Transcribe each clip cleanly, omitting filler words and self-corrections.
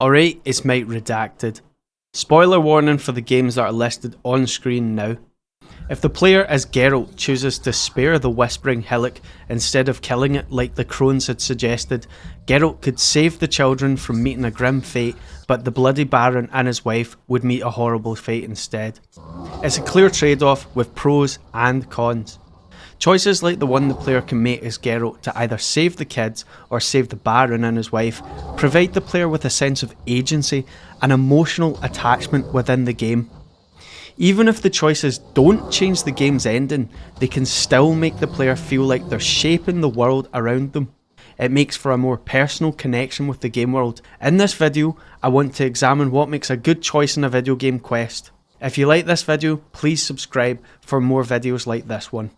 Alright, it's Mike Redacted. Spoiler warning for the games that are listed on screen now. If the player as Geralt chooses to spare the Whispering Hillock instead of killing it like the crones had suggested, Geralt could save the children from meeting a grim fate, but the Bloody Baron and his wife would meet a horrible fate instead. It's a clear trade-off with pros and cons. Choices like the one the player can make as Geralt to either save the kids or save the Baron and his wife provide the player with a sense of agency and emotional attachment within the game. Even if the choices don't change the game's ending, they can still make the player feel like they're shaping the world around them. It makes for a more personal connection with the game world. In this video, I want to examine what makes a good choice in a video game quest. If you like this video, please subscribe for more videos like this one.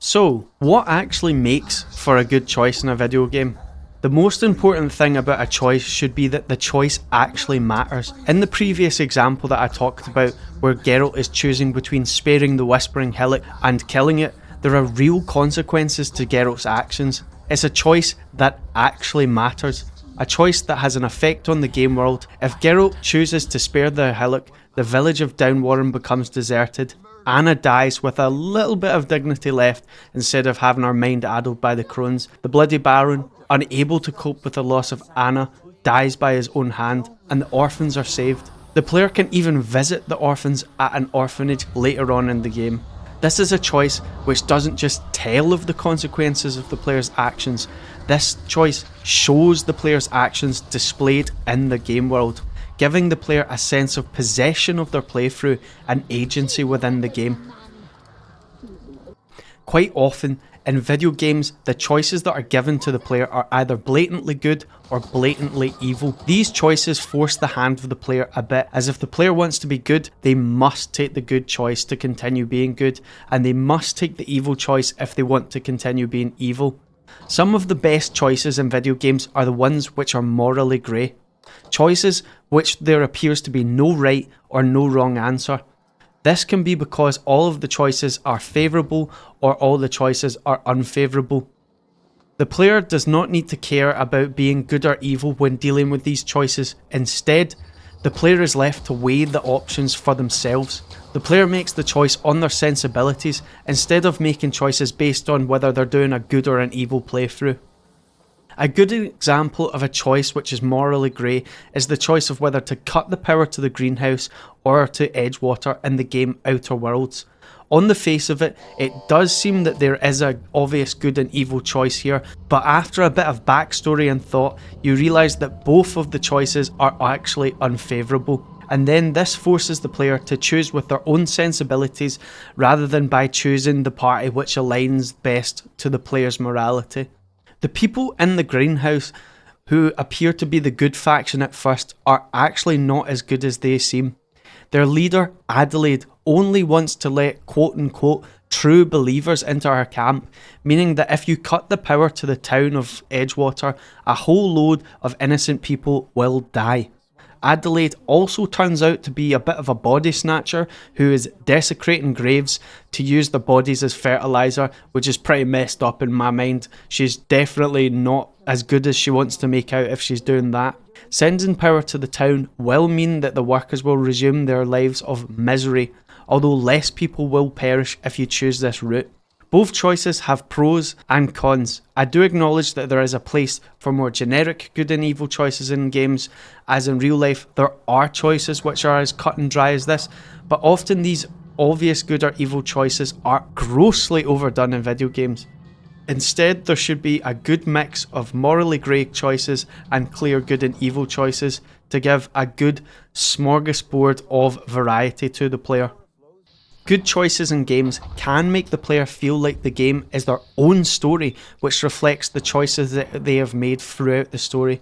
So, what actually makes for a good choice in a video game? The most important thing about a choice should be that the choice actually matters. In the previous example that I talked about, where Geralt is choosing between sparing the Whispering Hillock and killing it, there are real consequences to Geralt's actions. It's a choice that actually matters. A choice that has an effect on the game world. If Geralt chooses to spare the Hillock, the village of Downwarren becomes deserted. Anna dies with a little bit of dignity left instead of having her mind addled by the crones. The Bloody Baron, unable to cope with the loss of Anna, dies by his own hand, and the orphans are saved. The player can even visit the orphans at an orphanage later on in the game. This is a choice which doesn't just tell of the consequences of the player's actions. This choice shows the player's actions displayed in the game world, giving the player a sense of possession of their playthrough and agency within the game. Quite often, in video games, the choices that are given to the player are either blatantly good or blatantly evil. These choices force the hand of the player a bit, as if the player wants to be good, they must take the good choice to continue being good, and they must take the evil choice if they want to continue being evil. Some of the best choices in video games are the ones which are morally grey. Choices which there appears to be no right or no wrong answer. This can be because all of the choices are favourable or all the choices are unfavourable. The player does not need to care about being good or evil when dealing with these choices. Instead, the player is left to weigh the options for themselves. The player makes the choice on their sensibilities instead of making choices based on whether they're doing a good or an evil playthrough. A good example of a choice which is morally grey is the choice of whether to cut the power to the greenhouse or to Edgewater in the game Outer Worlds. On the face of it, it does seem that there is an obvious good and evil choice here, but after a bit of backstory and thought, you realise that both of the choices are actually unfavourable. And then this forces the player to choose with their own sensibilities rather than by choosing the party which aligns best to the player's morality. The people in the greenhouse who appear to be the good faction at first are actually not as good as they seem. Their leader, Adelaide, only wants to let quote-unquote true believers into her camp, meaning that if you cut the power to the town of Edgewater, a whole load of innocent people will die. Adelaide also turns out to be a bit of a body snatcher who is desecrating graves to use their bodies as fertiliser, which is pretty messed up in my mind. She's definitely not as good as she wants to make out if she's doing that. Sending power to the town will mean that the workers will resume their lives of misery, although less people will perish if you choose this route. Both choices have pros and cons. I do acknowledge that there is a place for more generic good and evil choices in games, as in real life there are choices which are as cut and dry as this, but often these obvious good or evil choices are grossly overdone in video games. Instead, there should be a good mix of morally grey choices and clear good and evil choices to give a good smorgasbord of variety to the player. Good choices in games can make the player feel like the game is their own story, which reflects the choices that they have made throughout the story.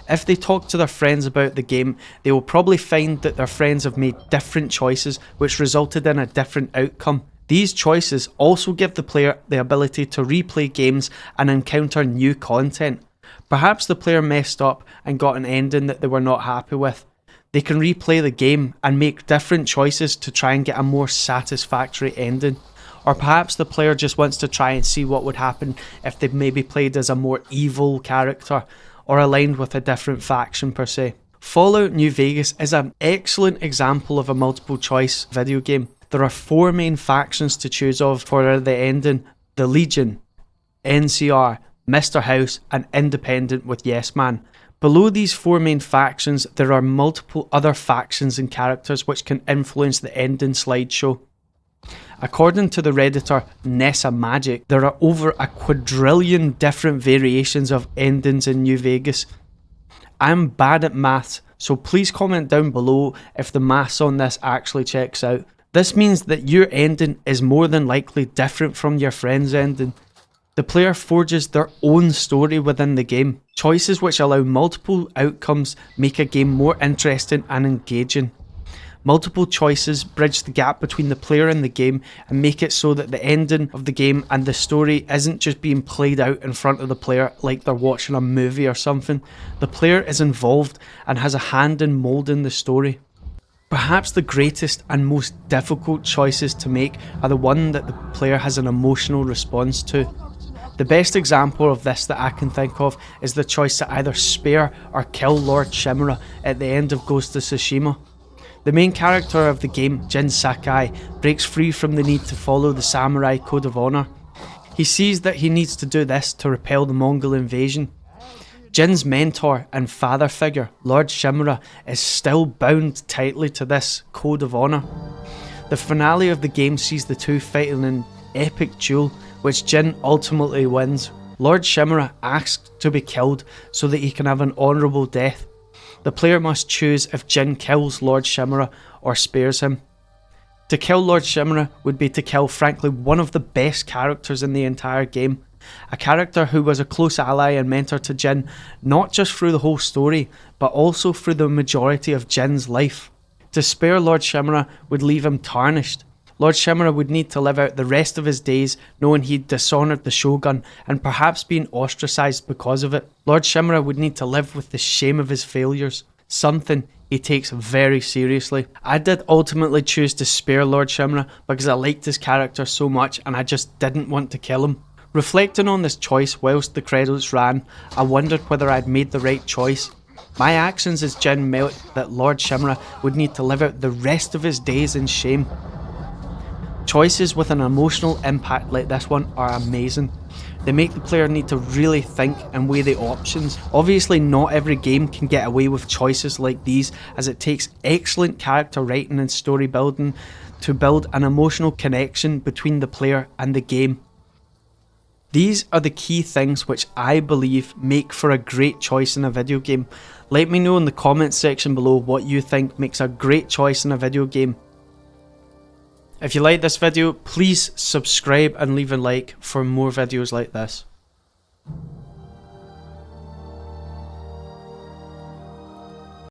If they talk to their friends about the game, they will probably find that their friends have made different choices which resulted in a different outcome. These choices also give the player the ability to replay games and encounter new content. Perhaps the player messed up and got an ending that they were not happy with. They can replay the game and make different choices to try and get a more satisfactory ending. Or perhaps the player just wants to try and see what would happen if they maybe played as a more evil character or aligned with a different faction per se. Fallout New Vegas is an excellent example of a multiple choice video game. There are 4 main factions to choose of for the ending: the Legion, NCR, Mr. House, and Independent with Yes Man. Below these 4 main factions, there are multiple other factions and characters which can influence the ending slideshow. According to the Redditor Nessa Magic, there are over a quadrillion different variations of endings in New Vegas. I'm bad at maths, so please comment down below if the maths on this actually checks out. This means that your ending is more than likely different from your friend's ending. The player forges their own story within the game. Choices which allow multiple outcomes make a game more interesting and engaging. Multiple choices bridge the gap between the player and the game and make it so that the ending of the game and the story isn't just being played out in front of the player like they're watching a movie or something. The player is involved and has a hand in moulding the story. Perhaps the greatest and most difficult choices to make are the one that the player has an emotional response to. The best example of this that I can think of is the choice to either spare or kill Lord Shimura at the end of Ghost of Tsushima. The main character of the game, Jin Sakai, breaks free from the need to follow the samurai code of honour. He sees that he needs to do this to repel the Mongol invasion. Jin's mentor and father figure, Lord Shimura, is still bound tightly to this code of honour. The finale of the game sees the two fighting an epic duel, which Jin ultimately wins. Lord Shimura asks to be killed so that he can have an honourable death. The player must choose if Jin kills Lord Shimura or spares him. To kill Lord Shimura would be to kill, frankly, one of the best characters in the entire game. A character who was a close ally and mentor to Jin, not just through the whole story, but also through the majority of Jin's life. To spare Lord Shimura would leave him tarnished. Lord Shimura would need to live out the rest of his days knowing he'd dishonoured the Shogun and perhaps being ostracised because of it. Lord Shimura would need to live with the shame of his failures, something he takes very seriously. I did ultimately choose to spare Lord Shimura because I liked his character so much and I just didn't want to kill him. Reflecting on this choice whilst the credits ran, I wondered whether I'd made the right choice. My actions as Jin meant that Lord Shimura would need to live out the rest of his days in shame. Choices with an emotional impact like this one are amazing. They make the player need to really think and weigh the options. Obviously not every game can get away with choices like these, as it takes excellent character writing and story building to build an emotional connection between the player and the game. These are the key things which I believe make for a great choice in a video game. Let me know in the comments section below what you think makes a great choice in a video game. If you like this video, please subscribe and leave a like for more videos like this.